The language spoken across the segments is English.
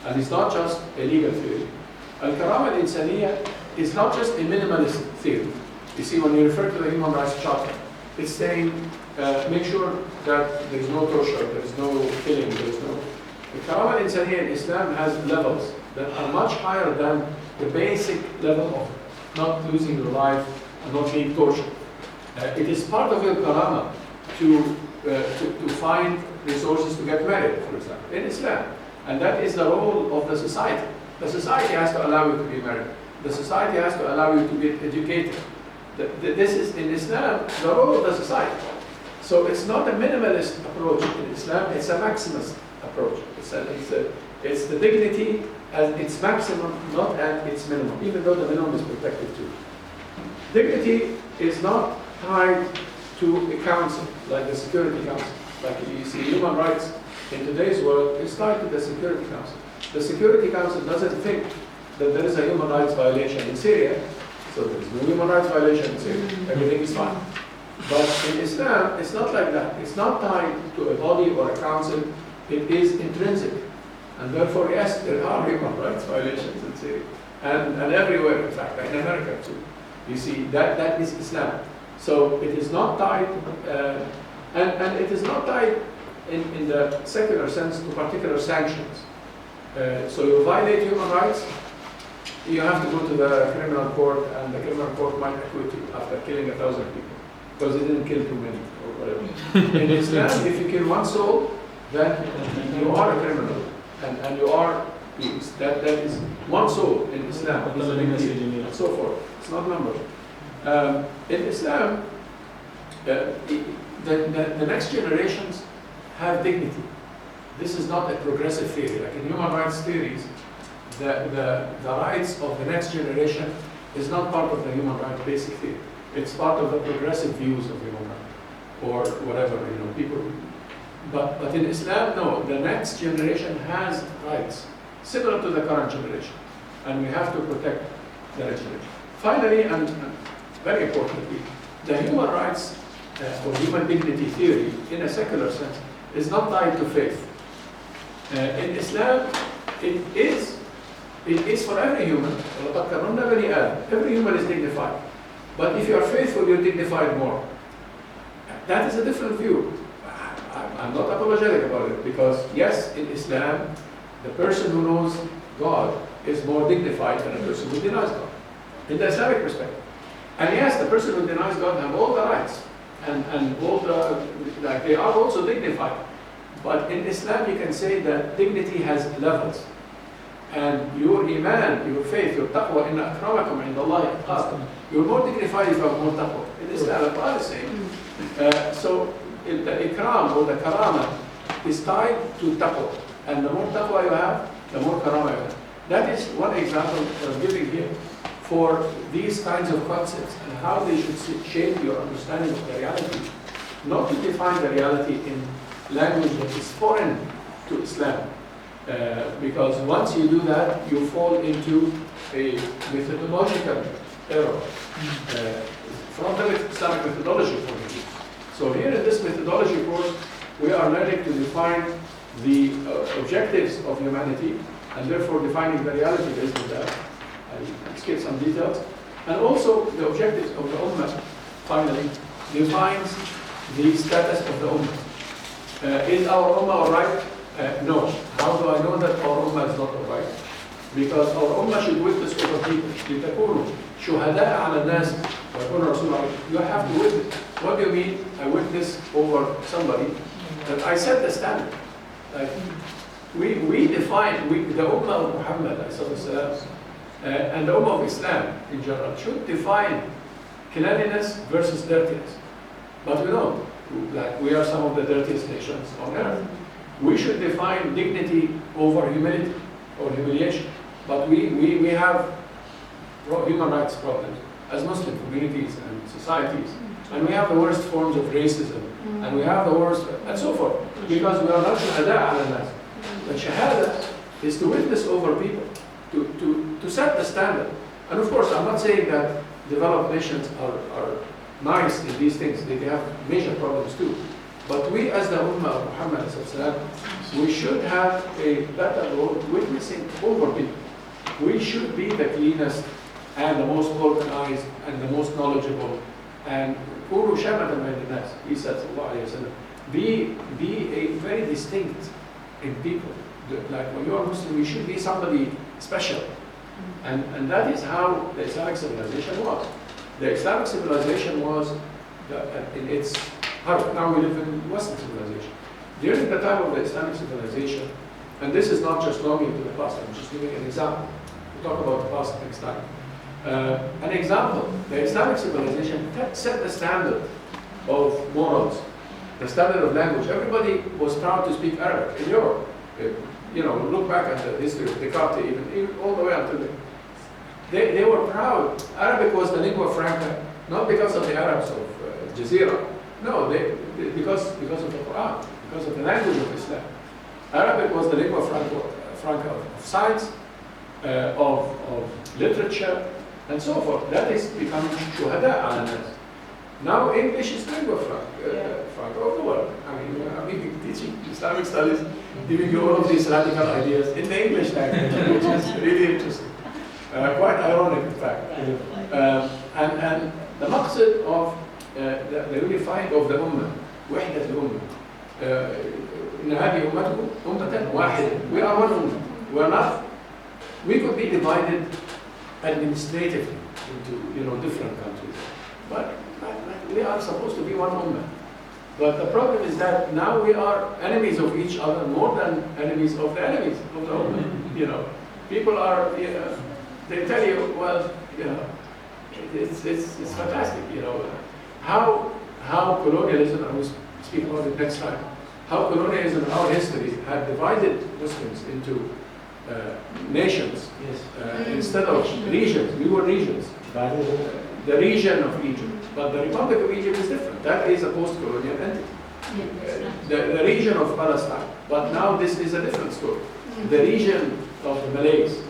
And it's not just a legal theory. Al-Karama al-Insaniya is not just a minimalist theory. You see, when you refer to the Human Rights Charter, it's saying, make sure that there is no torture, there is no killing, there is no... The Karama al-Insaniya in Islam has levels that are much higher than the basic level of not losing your life and not being tortured. It is part of your Karama to find resources to get married, for example, in Islam. And that is the role of the society. The society has to allow you to be married. The society has to allow you to get educated. This is, in Islam, the role of the society. So it's not a minimalist approach in Islam, it's a maximalist approach. It's the dignity at its maximum, not at its minimum, even though the minimum is protected too. Dignity is not tied to a council, like the Security Council. Like you see, human rights in today's world is tied to the Security Council. The Security Council doesn't think that there is a human rights violation in Syria, so there is no human rights violation in Syria. Everything is fine. But in Islam, it's not like that. It's not tied to a body or a council. It is intrinsic. And therefore, yes, there are human rights violations in Syria. And everywhere, in fact, in America too. You see, that is Islam. So it is not tied, and it is not tied in the secular sense to particular sanctions. So you violate human rights, you have to go to the criminal court, and the criminal court might acquit you after killing 1,000 people, because it didn't kill too many, or whatever. In Islam, if you kill one soul, then you are a criminal, and you are, that is one soul in Islam, and so forth. It's not numbers. In Islam, the next generations have dignity. This is not a progressive theory. Like in human rights theories, the rights of the next generation is not part of the human rights basic theory. It's part of the progressive views of human rights, or whatever, people. But in Islam, no, the next generation has rights, similar to the current generation. And we have to protect the next generation. Finally, and very importantly, the human rights or human dignity theory, in a secular sense, is not tied to faith. In Islam, it is for every human. Every human is dignified. But if you are faithful, you're dignified more. That is a different view. I'm not apologetic about it, because yes, in Islam, the person who knows God is more dignified than a person who denies God, in the Islamic perspective. And yes, the person who denies God have all the rights, and all they are also dignified. But in Islam, you can say that dignity has levels. And your iman, your faith, your taqwa, inna akramakum indallahi atqakum. You're more dignified if you have more taqwa. In Islam, the Quran is saying. So the ikram or the karama is tied to taqwa. And the more taqwa you have, the more karama you have. That is one example I'm giving here for these kinds of concepts and how they should shape your understanding of the reality. Not to define the reality in language that is foreign to Islam. Because once you do that, you fall into a methodological error from the Islamic methodology point of view. So here in this methodology course, we are learning to define the objectives of humanity, and therefore defining the reality based on that. I'll skip some details. And also the objectives of the Ummah, finally, defines the status of the Ummah. Is our Ummah alright? No. How do I know that our Ummah is not alright? Because our Ummah should witness over people. لِتَكُونُوا شُهَدَاءَ عَلَى النَّاسِ وَيَكُونَ رَسُولُ عَلَيْهِمْ. You have to witness. What do you mean, I witness over somebody? That I set the standard. Like, we define, the Ummah of Muhammad and the Ummah of Islam in general should define cleanliness versus dirtiness. But we don't. Like, we are some of the dirtiest nations on earth. We should define dignity over humility or humiliation. But we have human rights problems as Muslim communities and societies. And we have the worst forms of racism. And we have the worst, and so forth. Because we are not shuhada ala nas. But shahada is to witness over people, to set the standard. And of course, I'm not saying that developed nations are nice in these things. They have major problems too. But we as the Ummah of Muhammad we should have a better role witnessing over people. We should be the cleanest and the most organized and the most knowledgeable. And كونوا شامة بين الناس. He said, sallallahu alayhi wa sallam, be a very distinct in people. Like when you are Muslim, you should be somebody special. And that is how the Islamic civilization was. The Islamic civilization was in its heart. Now we live in Western civilization. During the time of the Islamic civilization, and this is not just longing to the past, I'm just giving an example. We'll talk about the past next time. An example, the Islamic civilization set the standard of morals, the standard of language. Everybody was proud to speak Arabic in Europe. You know, look back at the history of Descartes, even all the way until they were proud. Arabic was the lingua franca, not because of the Arabs of Jazeera. No, because of the Quran, because of the language of Islam. Arabic was the lingua franca of science, of literature, and so forth. That is becoming shuhada ala nas. Now English is lingua franca of the world. I mean, I'm teaching Islamic studies, giving you all of these radical ideas in the English language, which is really interesting. Quite ironic, in fact. And the maqsad of the unifying of the ummah, وحدة الأمة. إن هذه أمتكم أمة واحدة. We are one ummah. We are not. We could be divided administratively into different countries, but we are supposed to be one ummah. But the problem is that now we are enemies of each other more than enemies of the enemies of the ummah. People are. They tell you, well, it's fantastic. How colonialism, and we'll speak about it next time, how colonialism in our history had divided Muslims into nations instead of regions. We were regions. The region of Egypt. But the Republic of Egypt is different. That is a post-colonial entity. The region of Palestine. But now this is a different story. The region of the Malays.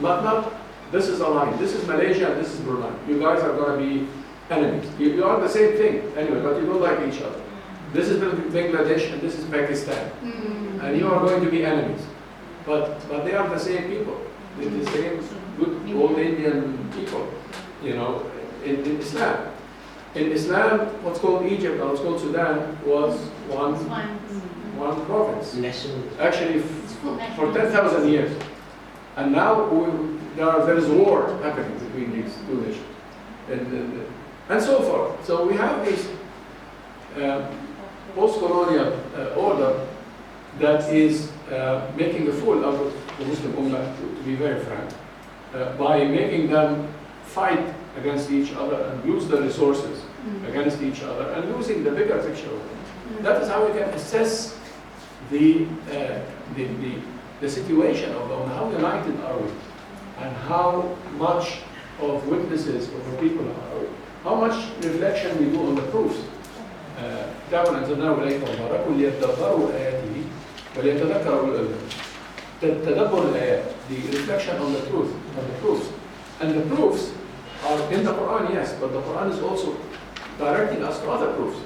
But not, this is a line. This is Malaysia and this is Brunei. You guys are going to be enemies. You are the same thing anyway, but you don't like each other. This is Bangladesh and this is Pakistan. And you are going to be enemies. But they are the same people. They're the same good old Indian people, in Islam. In Islam, what's called Egypt or what's called Sudan was one province. Actually, for 10,000 years. And now there is a war happening between these two nations. And so forth. So we have this post-colonial order that is making a fool out of the Muslim Ummah, to be very frank, by making them fight against each other and use the resources against each other and losing the bigger picture of it. That is how we can assess the situation of how united are we and how much of witnesses over people are we, how much reflection we do on the proofs. كتاب أنزلناه إليك مبارك ليتدبروا آياته وليتذكر أولو الألباب. تدبر الآيات, the reflection on the truth, on the proofs. And the proofs are in the Quran, yes, but the Quran is also directing us to other proofs.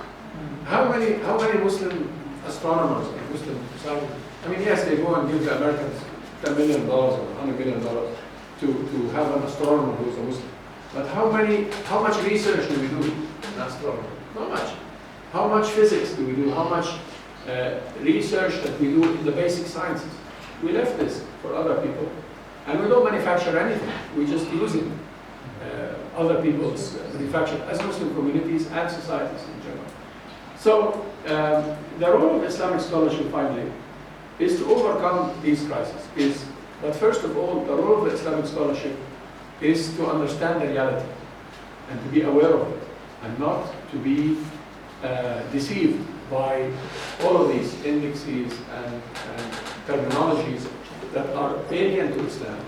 How many Muslim astronomers and Muslim scientists, I mean, yes, they go and give the Americans $10 million or $100 million to have an astronomer who is a Muslim. But how much research do we do in astronomy? Not much. How much physics do we do? How much research that we do in the basic sciences? We left this for other people, and we don't manufacture anything. We just using other people's manufacture as Muslim communities and societies in general. So the role of Islamic scholarship, finally, is to overcome these crises. But first of all, the role of the Islamic scholarship is to understand the reality and to be aware of it, and not to be deceived by all of these indexes and terminologies that are alien to Islam,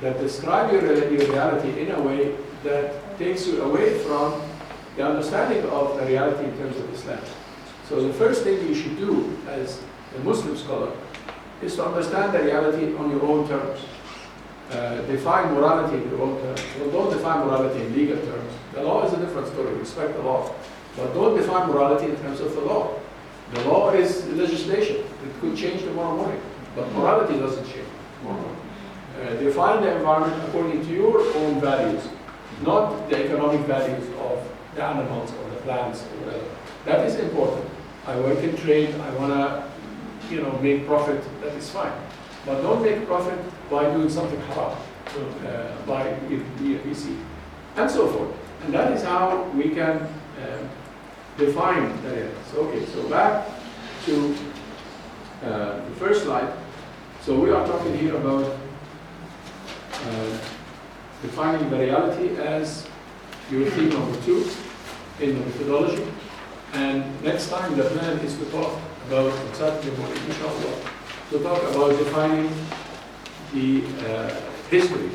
that describe your reality in a way that takes you away from the understanding of the reality in terms of Islam. So the first thing you should do as a Muslim scholar is to understand the reality on your own terms. Define morality in your own terms. Well, don't define morality in legal terms. The law is a different story. Respect the law. But don't define morality in terms of the law. The law is legislation. It could change tomorrow morning, but morality doesn't change tomorrow morning. Define the environment according to your own values, not the economic values of the animals or the plants or whatever. That is important. I work in trade, I want to make profit, that is fine. But don't make profit by doing something haram, by EC, and so forth. And that is how we can define the areas. Okay, so back to the first slide. So we are talking here about defining the reality as your theme number 2 in the methodology. And next time the plan is to talk about, Saturday morning, inshallah, to talk about defining the history.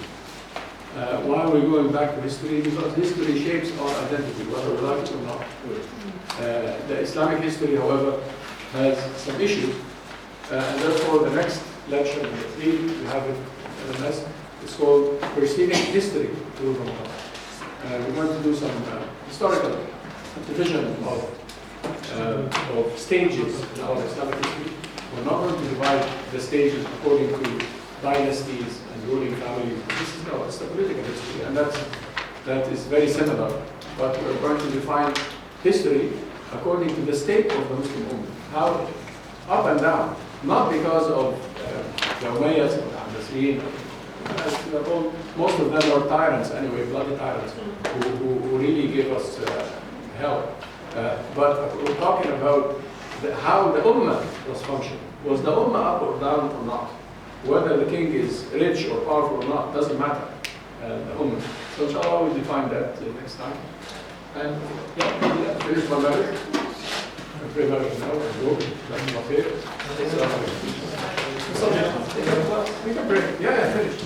Why are we going back to history? Because history shapes our identity, whether we like it or not. The Islamic history, however, has some issues, and therefore the next lecture, number 3, we have it in the list. It's called Perceiving History through Ramadan. We're going to do some historical division of stages in our Islamic history. We're not going to divide the stages according to dynasties and ruling families. This is no, it's the political history, and that is very similar. But we're going to define history according to the state of the Muslim Ummah. How up and down, not because of the Umayyads or the Abbasiyin. Most of them are tyrants anyway, bloody tyrants, who really give us help. But we're talking about how the Ummah was functioning. Was the Ummah up or down or not? Whether the king is rich or powerful or not, doesn't matter. The Ummah. So inshallah we'll define that next time. And yeah, finish my letter. I pray very now and go. That's my favorite. We can pray. Yeah, finish.